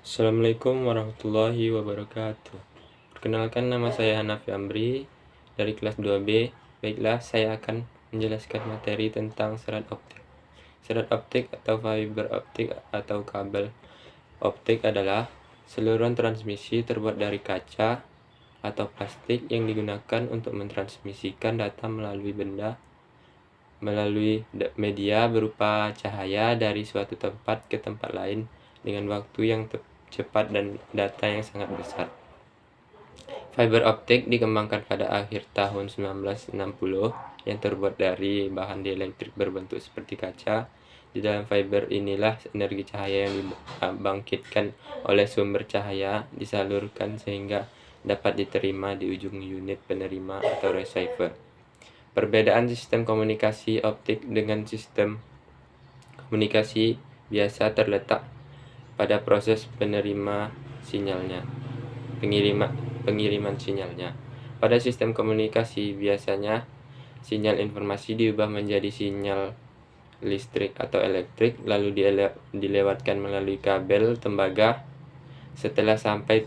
Assalamualaikum warahmatullahi wabarakatuh. Perkenalkan, nama saya Hanafi Amri dari kelas 2B. Baiklah, saya akan menjelaskan materi tentang serat optik. Serat optik atau fiber optik atau kabel optik adalah saluran transmisi terbuat dari kaca atau plastik yang digunakan untuk mentransmisikan data melalui media berupa cahaya dari suatu tempat ke tempat lain dengan waktu yang cepat dan data yang sangat besar. Fiber optik dikembangkan pada akhir tahun 1960 yang terbuat dari bahan dielektrik berbentuk seperti kaca. Di dalam fiber inilah energi cahaya yang dibangkitkan oleh sumber cahaya disalurkan sehingga dapat diterima di ujung unit penerima atau receiver. Perbedaan sistem komunikasi optik dengan sistem komunikasi biasa terletak pada proses pengiriman sinyalnya. Pada sistem komunikasi biasanya sinyal informasi diubah menjadi sinyal listrik atau elektrik, lalu dilewatkan melalui kabel tembaga. Setelah sampai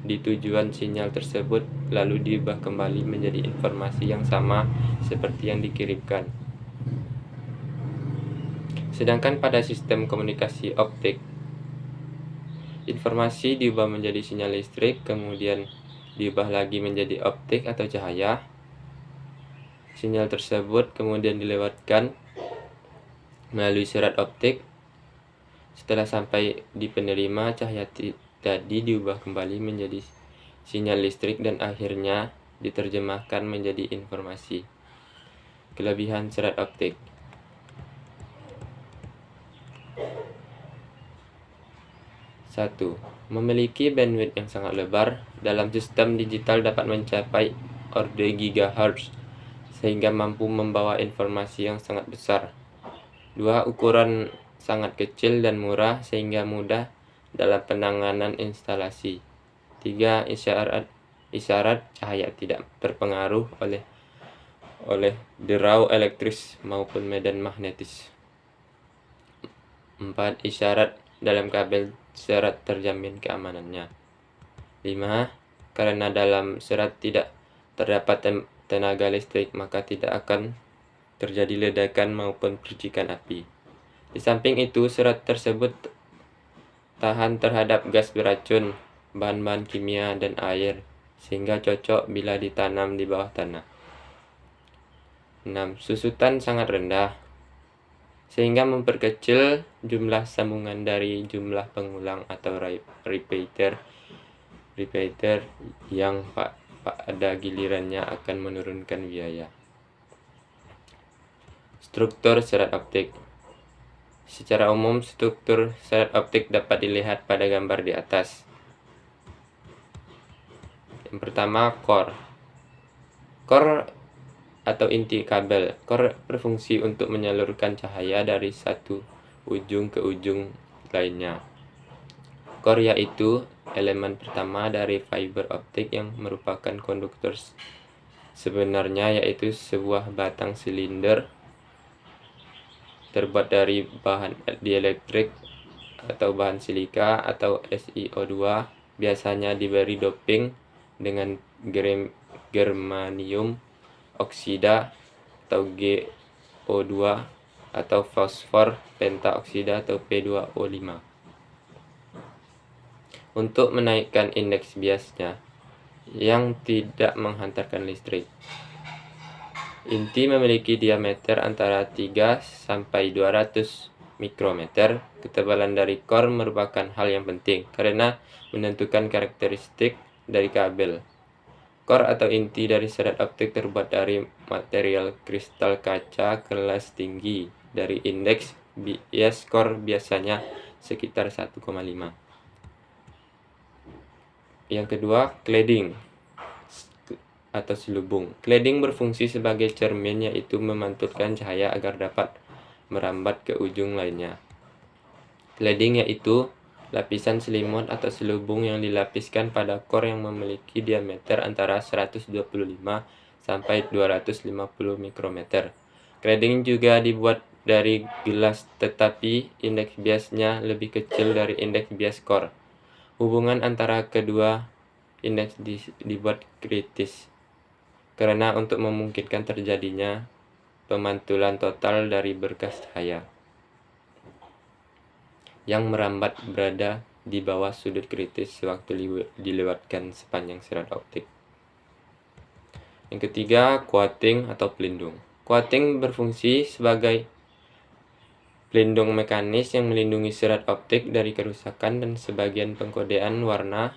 di tujuan, sinyal tersebut lalu diubah kembali menjadi informasi yang sama seperti yang dikirimkan. Sedangkan pada sistem komunikasi optik, informasi diubah menjadi sinyal listrik, kemudian diubah lagi menjadi optik atau cahaya. Sinyal tersebut kemudian dilewatkan melalui serat optik. Setelah sampai di penerima, cahaya tadi diubah kembali menjadi sinyal listrik dan akhirnya diterjemahkan menjadi informasi. Kelebihan serat optik: 1. Memiliki bandwidth yang sangat lebar. Dalam sistem digital dapat mencapai orde gigahertz sehingga mampu membawa informasi yang sangat besar. 2. Ukuran sangat kecil dan murah sehingga mudah dalam penanganan instalasi. 3. Isyarat cahaya tidak terpengaruh oleh derau elektris maupun medan magnetis. 4. Isyarat dalam kabel serat terjamin keamanannya. 5. Karena dalam serat tidak terdapat tenaga listrik, maka tidak akan terjadi ledakan maupun percikan api. Di samping itu, serat tersebut tahan terhadap gas beracun, bahan-bahan kimia, dan air, sehingga cocok bila ditanam di bawah tanah. 6. Susutan sangat rendah, sehingga memperkecil jumlah sambungan dari jumlah pengulang atau repeater yang pada gilirannya akan menurunkan biaya. Struktur serat optik. Secara umum, struktur serat optik dapat dilihat pada gambar di atas. Yang pertama, core atau inti kabel. Core berfungsi untuk menyalurkan cahaya dari satu ujung ke ujung lainnya. Core yaitu elemen pertama dari fiber optik yang merupakan konduktor sebenarnya, yaitu sebuah batang silinder terbuat dari bahan dielektrik atau bahan silika atau SiO2, biasanya diberi doping dengan germanium oksida atau GO2 atau fosfor pentaoksida atau P2O5 untuk menaikkan indeks biasnya yang tidak menghantarkan listrik. Inti memiliki diameter antara 3 sampai 200 mikrometer. Ketebalan dari core merupakan hal yang penting karena menentukan karakteristik dari kabel. Core atau inti dari serat optik terbuat dari material kristal kaca kelas tinggi dari indeks bias core biasanya sekitar 1,5. Yang kedua, cladding atau selubung. Cladding berfungsi sebagai cermin, yaitu memantulkan cahaya agar dapat merambat ke ujung lainnya. Cladding yaitu lapisan selimut atau selubung yang dilapiskan pada core yang memiliki diameter antara 125 sampai 250 mikrometer. Cladding juga dibuat dari gelas, tetapi indeks biasnya lebih kecil dari indeks bias core. Hubungan antara kedua indeks dibuat kritis karena untuk memungkinkan terjadinya pemantulan total dari berkas cahaya yang merambat berada di bawah sudut kritis sewaktu dilewatkan sepanjang serat optik. Yang ketiga, coating atau pelindung. Coating berfungsi sebagai pelindung mekanis yang melindungi serat optik dari kerusakan dan sebagian pengkodean warna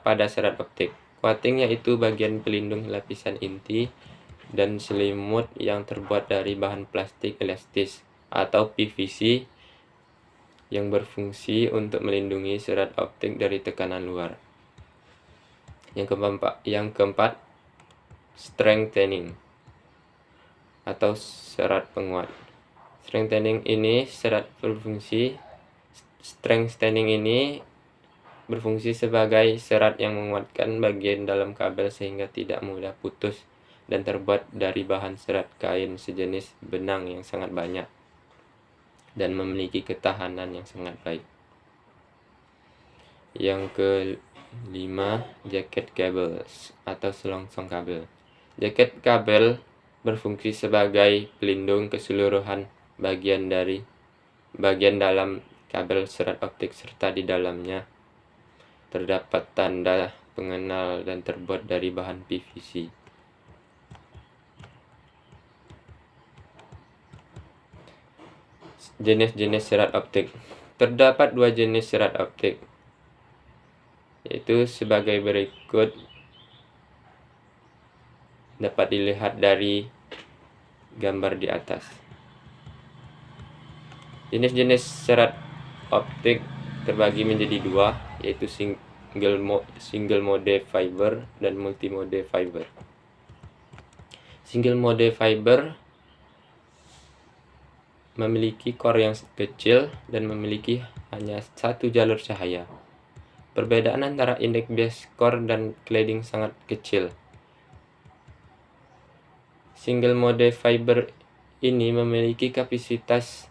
pada serat optik. Coating yaitu bagian pelindung lapisan inti dan selimut yang terbuat dari bahan plastik elastis atau PVC yang berfungsi untuk melindungi serat optik dari tekanan luar. Yang keempat, strengthening atau serat penguat. Strengthening ini berfungsi sebagai serat yang menguatkan bagian dalam kabel sehingga tidak mudah putus dan terbuat dari bahan serat kain sejenis benang yang sangat banyak dan memiliki ketahanan yang sangat baik. Yang kelima, jacket cables atau selongsong kabel. Jacket kabel berfungsi sebagai pelindung keseluruhan bagian dalam kabel serat optik serta di dalamnya terdapat tanda pengenal dan terbuat dari bahan PVC. Jenis-jenis serat optik. Terdapat dua jenis serat optik, yaitu sebagai berikut. Dapat dilihat dari gambar di atas. Jenis-jenis serat optik terbagi menjadi dua, yaitu single mode fiber dan multi mode fiber. Single mode fiber memiliki core yang kecil dan memiliki hanya satu jalur cahaya. Perbedaan antara indeks base core dan cladding sangat kecil. Single mode fiber ini memiliki kapasitas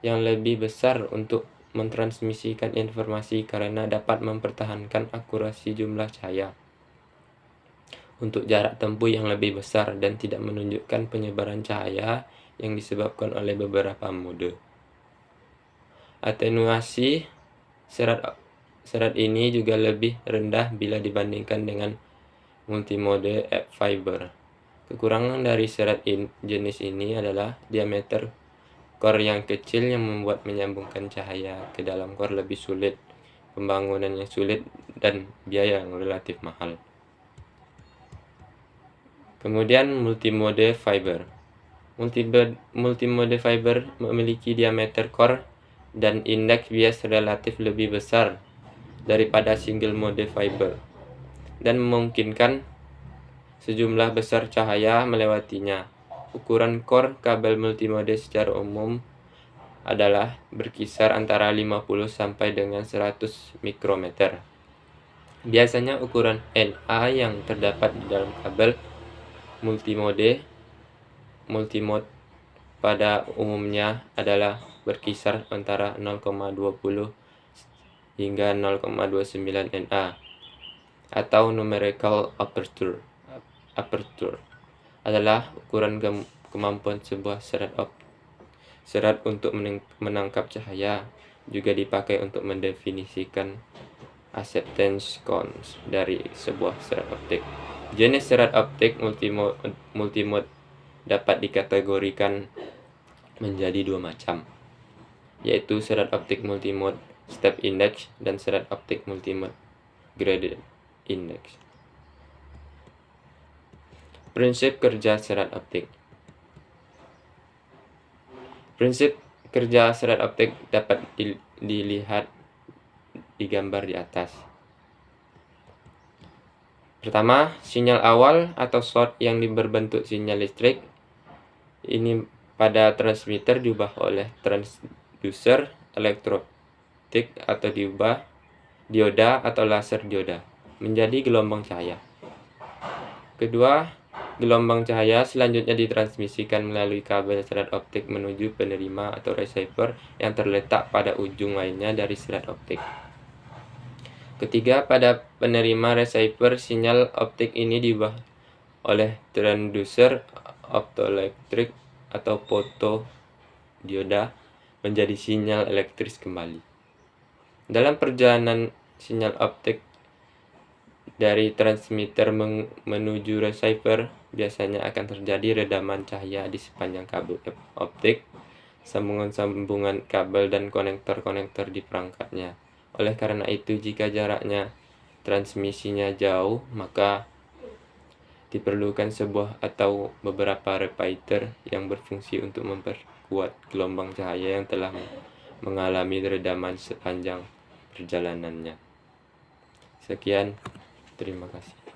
yang lebih besar untuk mentransmisikan informasi karena dapat mempertahankan akurasi jumlah cahaya untuk jarak tempuh yang lebih besar dan tidak menunjukkan penyebaran cahaya yang disebabkan oleh beberapa mode. Atenuasi serat ini juga lebih rendah bila dibandingkan dengan multimode fiber. Kekurangan dari serat jenis ini adalah diameter core yang kecil yang membuat menyambungkan cahaya ke dalam core lebih sulit, pembangunan yang sulit, dan biaya yang relatif mahal. Kemudian multimode fiber. Multimode fiber memiliki diameter core dan indeks bias relatif lebih besar daripada single mode fiber dan memungkinkan sejumlah besar cahaya melewatinya. Ukuran core kabel multimode secara umum adalah berkisar antara 50 sampai dengan 100 mikrometer. Biasanya ukuran NA yang terdapat di dalam kabel multimode pada umumnya adalah berkisar antara 0,20 hingga 0,29 NA atau numerical aperture adalah ukuran kemampuan sebuah serat untuk menangkap cahaya. Juga dipakai untuk mendefinisikan acceptance cones dari sebuah serat optik. Jenis serat optik multimode dapat dikategorikan menjadi dua macam, yaitu serat optik multimode step index dan serat optik multimode graded index. Prinsip kerja serat optik. Prinsip kerja serat optik dapat dilihat di gambar di atas. Pertama, sinyal awal atau short yang berbentuk sinyal listrik ini pada transmitter diubah oleh transducer elektronik atau dioda atau laser dioda menjadi gelombang cahaya. Kedua, gelombang cahaya selanjutnya ditransmisikan melalui kabel serat optik menuju penerima atau receiver yang terletak pada ujung lainnya dari serat optik. Ketiga, pada penerima receiver, sinyal optik ini diubah oleh transducer optoelektrik atau fotodioda menjadi sinyal elektris kembali. Dalam perjalanan sinyal optik dari transmitter menuju receiver, biasanya akan terjadi redaman cahaya di sepanjang kabel optik, sambungan-sambungan kabel, dan konektor-konektor di perangkatnya. Oleh karena itu, jika jaraknya transmisinya jauh, maka diperlukan sebuah atau beberapa repeater yang berfungsi untuk memperkuat gelombang cahaya yang telah mengalami redaman sepanjang perjalanannya. Sekian, terima kasih.